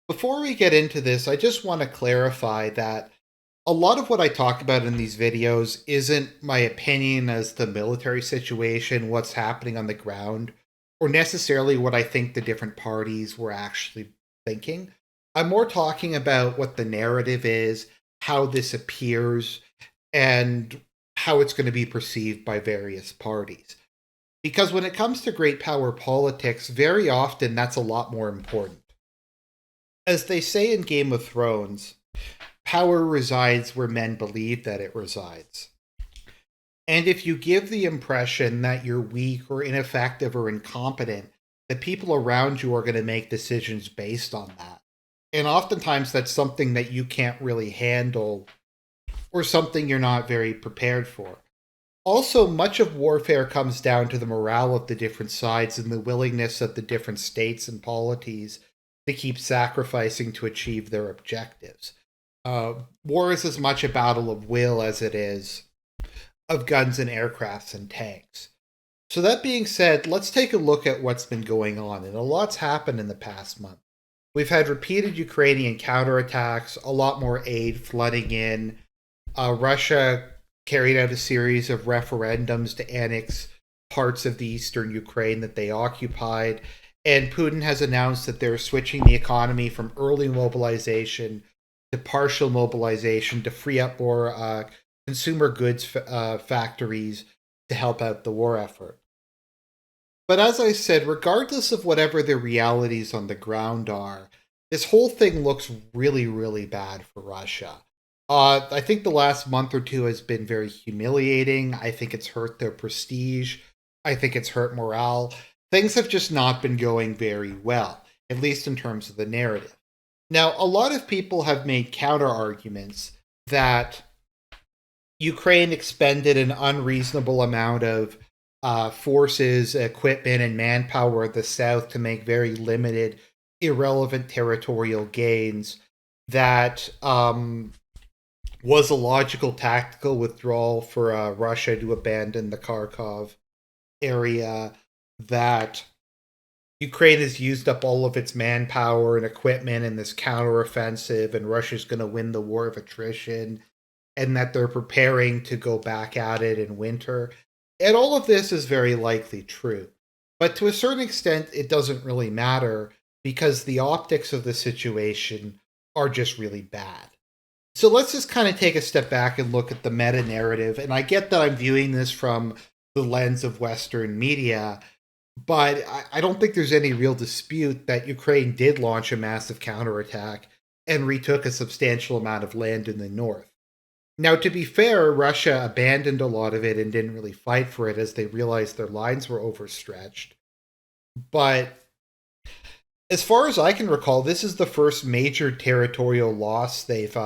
Before we get into this, I just want to clarify that a lot of what I talk about in these videos isn't my opinion as the military situation, what's happening on the ground, or necessarily what I think the different parties were actually thinking. I'm more talking about what the narrative is, how this appears, and how it's going to be perceived by various parties. Because when it comes to great power politics, very often that's a lot more important. As they say in Game of Thrones, power resides where men believe that it resides. And if you give the impression that you're weak or ineffective or incompetent, the people around you are going to make decisions based on that. And oftentimes that's something that you can't really handle or something you're not very prepared for. Also, much of warfare comes down to the morale of the different sides and the willingness of the different states and polities to keep sacrificing to achieve their objectives. War is as much a battle of will as it is of guns and aircrafts and tanks. So, that being said, let's take a look at what's been going on. And a lot's happened in the past month. We've had repeated Ukrainian counterattacks, a lot more aid flooding in. Russia carried out a series of referendums to annex parts of the eastern Ukraine that they occupied. And Putin has announced that they're switching the economy from early mobilization to partial mobilization to free up more consumer goods factories to help out the war effort. But as I said, regardless of whatever the realities on the ground are, this whole thing looks really, really bad for Russia. I think the last month or two has been very humiliating. I think it's hurt their prestige. I think it's hurt morale. Things have just not been going very well, at least in terms of the narrative. Now, a lot of people have made counter arguments that Ukraine expended an unreasonable amount of forces, equipment, and manpower of the South to make very limited, irrelevant territorial gains. That was a logical tactical withdrawal for Russia to abandon the Kharkov area. That Ukraine has used up all of its manpower and equipment in this counteroffensive, and Russia's going to win the war of attrition, and that they're preparing to go back at it in winter. And all of this is very likely true. But to a certain extent, it doesn't really matter because the optics of the situation are just really bad. So let's just kind of take a step back and look at the meta narrative. And I get that I'm viewing this from the lens of Western media, but I don't think there's any real dispute that Ukraine did launch a massive counterattack and retook a substantial amount of land in the north. Now, to be fair, Russia abandoned a lot of it and didn't really fight for it as they realized their lines were overstretched. But as far as I can recall, this is the first major territorial loss they've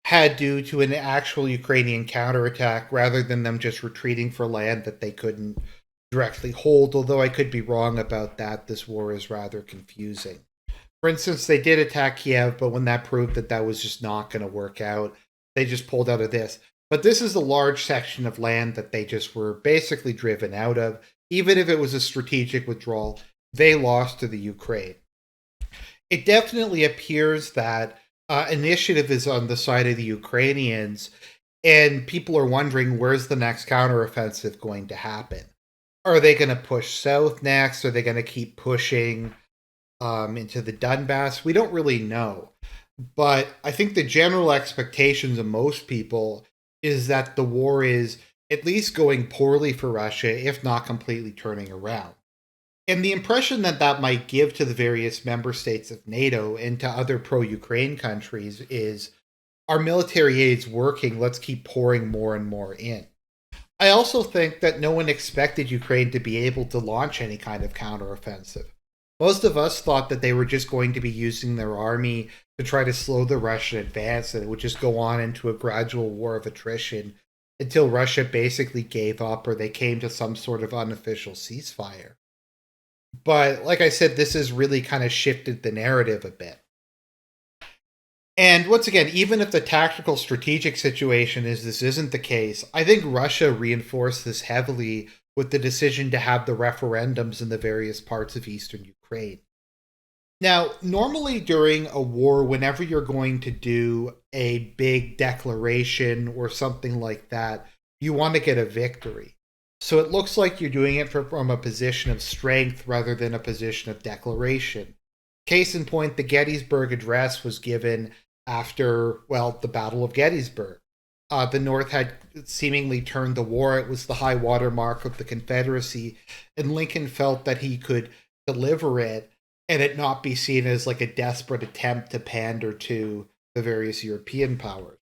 had due to an actual Ukrainian counterattack rather than them just retreating for land that they couldn't directly hold. Although I could be wrong about that, this war is rather confusing. For instance, they did attack Kiev, but when that proved that that was just not going to work out, they just pulled out of this. But this is a large section of land that they just were basically driven out of. Even if it was a strategic withdrawal, they lost to the Ukraine. It definitely appears that initiative is on the side of the Ukrainians, and people are wondering where's the next counteroffensive going to happen? Are they going to push south next? Are they going to keep pushing into the Donbass? We don't really know. But I think the general expectations of most people is that the war is at least going poorly for Russia, if not completely turning around. And the impression that that might give to the various member states of NATO and to other pro Ukraine countries is our military aid's working, let's keep pouring more and more in. I also think that no one expected Ukraine to be able to launch any kind of counteroffensive. Most of us thought that they were just going to be using their army to try to slow the Russian advance, and it would just go on into a gradual war of attrition until Russia basically gave up or they came to some sort of unofficial ceasefire. But like I said, this has really kind of shifted the narrative a bit. And once again, even if the tactical strategic situation is this isn't the case, I think Russia reinforced this heavily with the decision to have the referendums in the various parts of eastern Ukraine. Now, normally during a war, whenever you're going to do a big declaration or something like that, you want to get a victory. So it looks like you're doing it from a position of strength rather than a position of declaration. Case in point, the Gettysburg Address was given after, well, the Battle of Gettysburg. The North had seemingly turned the war. It was the high water mark of the Confederacy, and Lincoln felt that he could deliver it and it not be seen as like a desperate attempt to pander to the various European powers.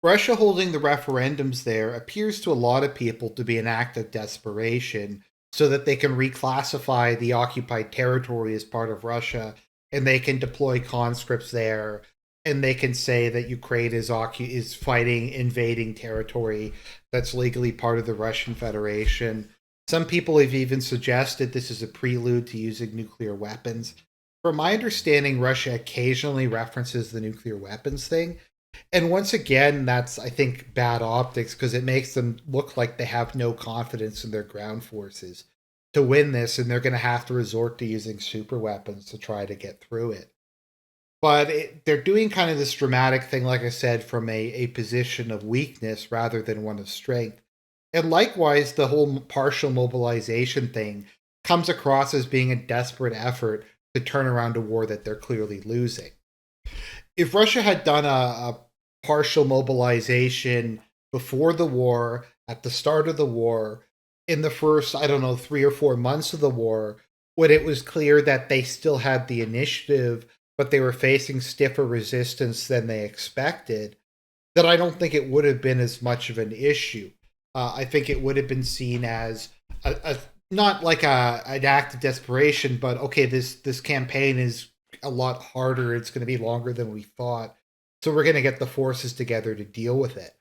Russia holding the referendums there appears to a lot of people to be an act of desperation so that they can reclassify the occupied territory as part of Russia and they can deploy conscripts there and they can say that Ukraine is fighting invading territory that's legally part of the Russian Federation. Some people have even suggested this is a prelude to using nuclear weapons. From my understanding, Russia occasionally references the nuclear weapons thing, and once again, that's, I think, bad optics because it makes them look like they have no confidence in their ground forces to win this, and they're going to have to resort to using super weapons to try to get through it. But they're doing kind of this dramatic thing, like I said, from a position of weakness rather than one of strength. And likewise, the whole partial mobilization thing comes across as being a desperate effort to turn around a war that they're clearly losing. If Russia had done a partial mobilization before the war, at the start of the war, in the first, I don't know, 3 or 4 months of the war, when it was clear that they still had the initiative, but they were facing stiffer resistance than they expected, then I don't think it would have been as much of an issue. I think it would have been seen as a not like an act of desperation, but okay, this campaign is a lot harder. It's going to be longer than we thought. So we're going to get the forces together to deal with it.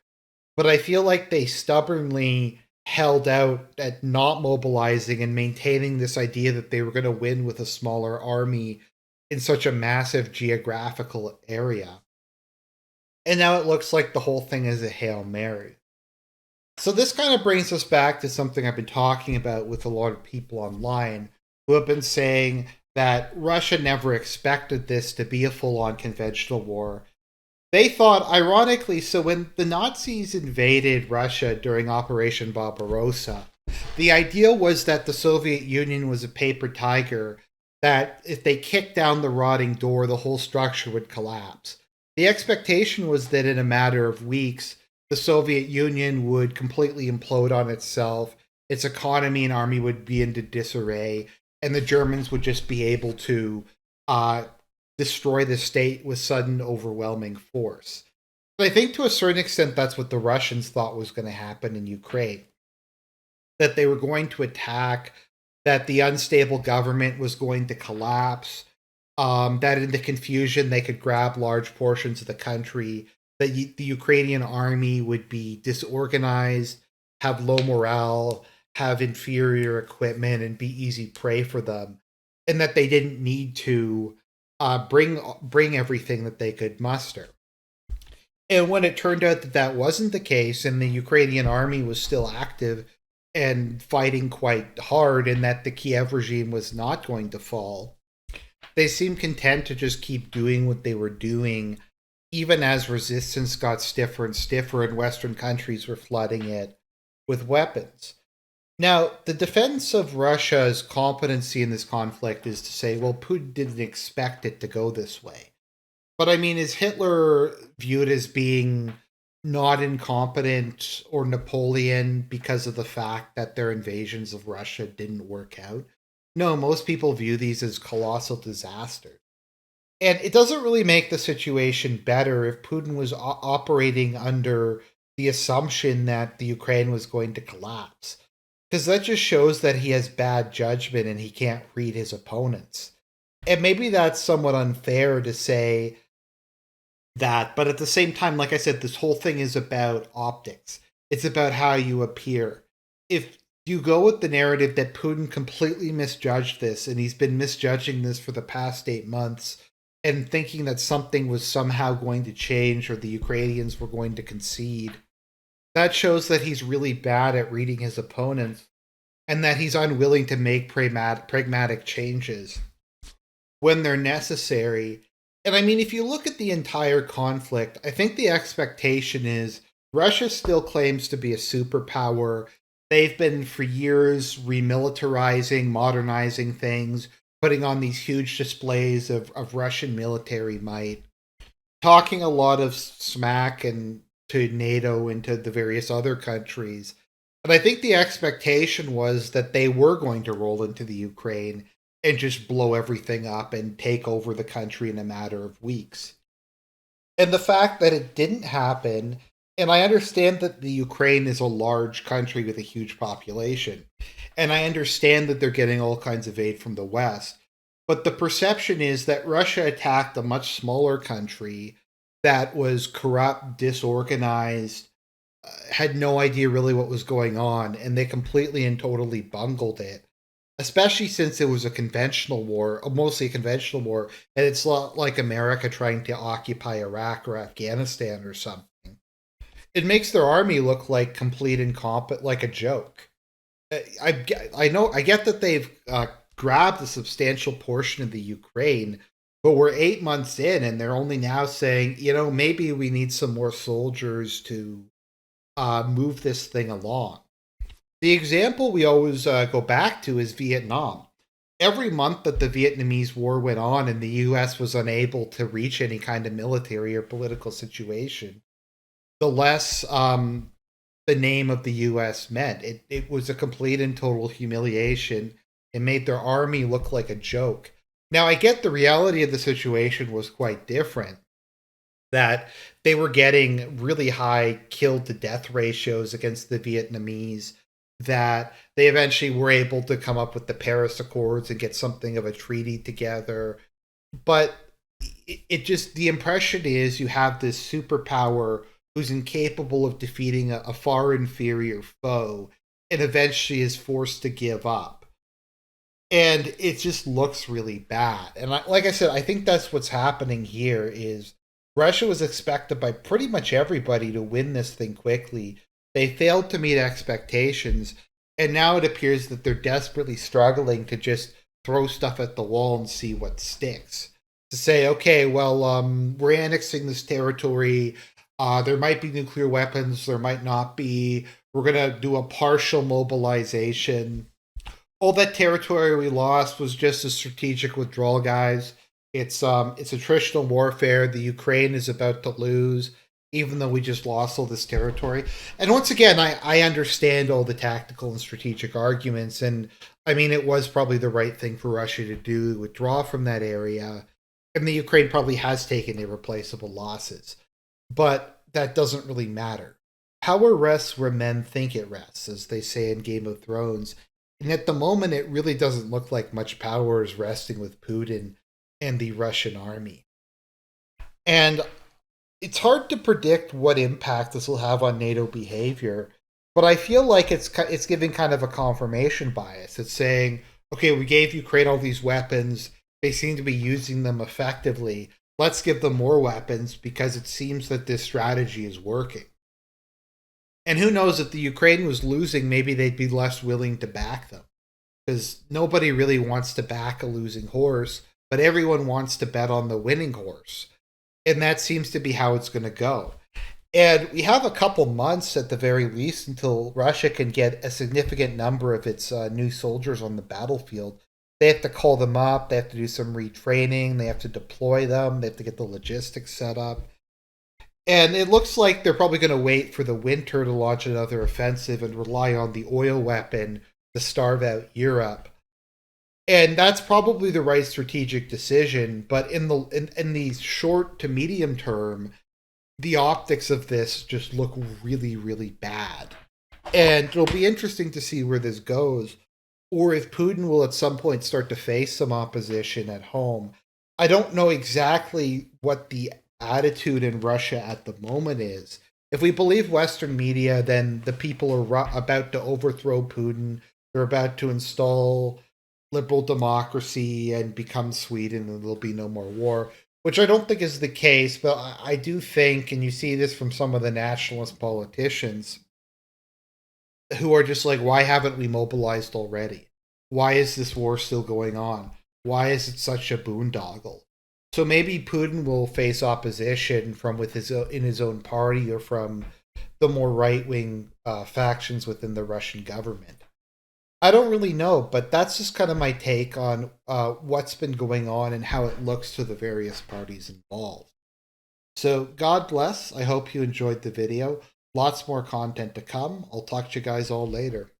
But I feel like they stubbornly held out at not mobilizing and maintaining this idea that they were going to win with a smaller army in such a massive geographical area. And now it looks like the whole thing is a Hail Mary. So this kind of brings us back to something I've been talking about with a lot of people online who have been saying that Russia never expected this to be a full on conventional war. They thought, ironically, so when the Nazis invaded Russia during Operation Barbarossa, the idea was that the Soviet Union was a paper tiger, that if they kicked down the rotting door, the whole structure would collapse. The expectation was that in a matter of weeks, the Soviet Union would completely implode on itself, its economy and army would be into disarray, and the Germans would just be able to uh, destroy the state with sudden, overwhelming force. But I think to a certain extent, that's what the Russians thought was going to happen in Ukraine. That they were going to attack, that the unstable government was going to collapse, that in the confusion they could grab large portions of the country, that the Ukrainian army would be disorganized, have low morale, have inferior equipment, and be easy prey for them, and that they didn't need to bring everything that they could muster. And when it turned out that that wasn't the case, and the Ukrainian army was still active and fighting quite hard, and that the Kiev regime was not going to fall, they seemed content to just keep doing what they were doing, even as resistance got stiffer and stiffer, and Western countries were flooding it with weapons. Now, the defense of Russia's competency in this conflict is to say, well, Putin didn't expect it to go this way. But I mean, is Hitler viewed as being not incompetent or Napoleon because of the fact that their invasions of Russia didn't work out? No, most people view these as colossal disasters. And it doesn't really make the situation better if Putin was operating under the assumption that the Ukraine was going to collapse. Because that just shows that he has bad judgment and he can't read his opponents. And maybe that's somewhat unfair to say that, but at the same time, like I said, this whole thing is about optics. It's about how you appear. If you go with the narrative that Putin completely misjudged this and he's been misjudging this for the past 8 months and thinking that something was somehow going to change or the Ukrainians were going to concede, that shows that he's really bad at reading his opponents and that he's unwilling to make pragmatic changes. when they're necessary. And I mean, if you look at the entire conflict, I think the expectation is Russia still claims to be a superpower. They've been for years remilitarizing, modernizing things, putting on these huge displays of Russian military might, talking a lot of smack and to NATO and to the various other countries. But I think the expectation was that they were going to roll into the Ukraine and just blow everything up and take over the country in a matter of weeks. And the fact that it didn't happen, and I understand that the Ukraine is a large country with a huge population, and I understand that they're getting all kinds of aid from the West, but the perception is that Russia attacked a much smaller country that was corrupt, disorganized, had no idea really what was going on, and they completely and totally bungled it. Especially since it was a conventional war, mostly a conventional war, and it's not like America trying to occupy Iraq or Afghanistan or something. It makes their army look like complete incompetent, like a joke. I know I get that they've grabbed a substantial portion of the Ukraine, but we're 8 months in, and they're only now saying, maybe we need some more soldiers to move this thing along. The example we always go back to is Vietnam. Every month that the Vietnamese War went on and the US was unable to reach any kind of military or political situation, the less the name of the US meant. It was a complete and total humiliation. It made their army look like a joke. Now, I get the reality of the situation was quite different, that they were getting really high killed to death ratios against the Vietnamese, that they eventually were able to come up with the Paris Accords and get something of a treaty together. But it just, the impression is you have this superpower who's incapable of defeating a far inferior foe and eventually is forced to give up. And it just looks really bad. And like I said, I think that's what's happening here is Russia was expected by pretty much everybody to win this thing quickly. They failed to meet expectations, and now it appears that they're desperately struggling to just throw stuff at the wall and see what sticks. To say, okay, well, we're annexing this territory. There might be nuclear weapons, there might not be. We're going to do a partial mobilization. All that territory we lost was just a strategic withdrawal, guys. It's attritional warfare. The Ukraine is about to lose, even though we just lost all this territory. And once again, I understand all the tactical and strategic arguments, and I mean it was probably the right thing for Russia to do, withdraw from that area. And the Ukraine probably has taken irreplaceable losses. But that doesn't really matter. Power rests where men think it rests, as they say in Game of Thrones. And at the moment, it really doesn't look like much power is resting with Putin and the Russian army. And it's hard to predict what impact this will have on NATO behavior, but I feel like it's giving kind of a confirmation bias. It's saying, okay, we gave Ukraine all these weapons. They seem to be using them effectively. Let's give them more weapons because it seems that this strategy is working. And who knows, if the Ukraine was losing, maybe they'd be less willing to back them. Because nobody really wants to back a losing horse, but everyone wants to bet on the winning horse. And that seems to be how it's going to go. And we have a couple months at the very least until Russia can get a significant number of its new soldiers on the battlefield. They have to call them up, they have to do some retraining, they have to deploy them, they have to get the logistics set up. And it looks like they're probably going to wait for the winter to launch another offensive and rely on the oil weapon to starve out Europe. And that's probably the right strategic decision, but in the short to medium term, the optics of this just look really, really bad. And it'll be interesting to see where this goes, or if Putin will at some point start to face some opposition at home. I don't know exactly what the attitude in Russia at the moment is. If we believe Western media, then the people are about to overthrow Putin. They're about to install liberal democracy and become Sweden, and there'll be no more war, which I don't think is the case. But I do think, and you see this from some of the nationalist politicians, who are just like, why haven't we mobilized already? Why is this war still going on? Why is it such a boondoggle? So maybe Putin will face opposition from in his own party or from the more right wing factions within the Russian government. I don't really know, but that's just kind of my take on what's been going on and how it looks to the various parties involved. So, God bless. I hope you enjoyed the video. Lots more content to come. I'll talk to you guys all later.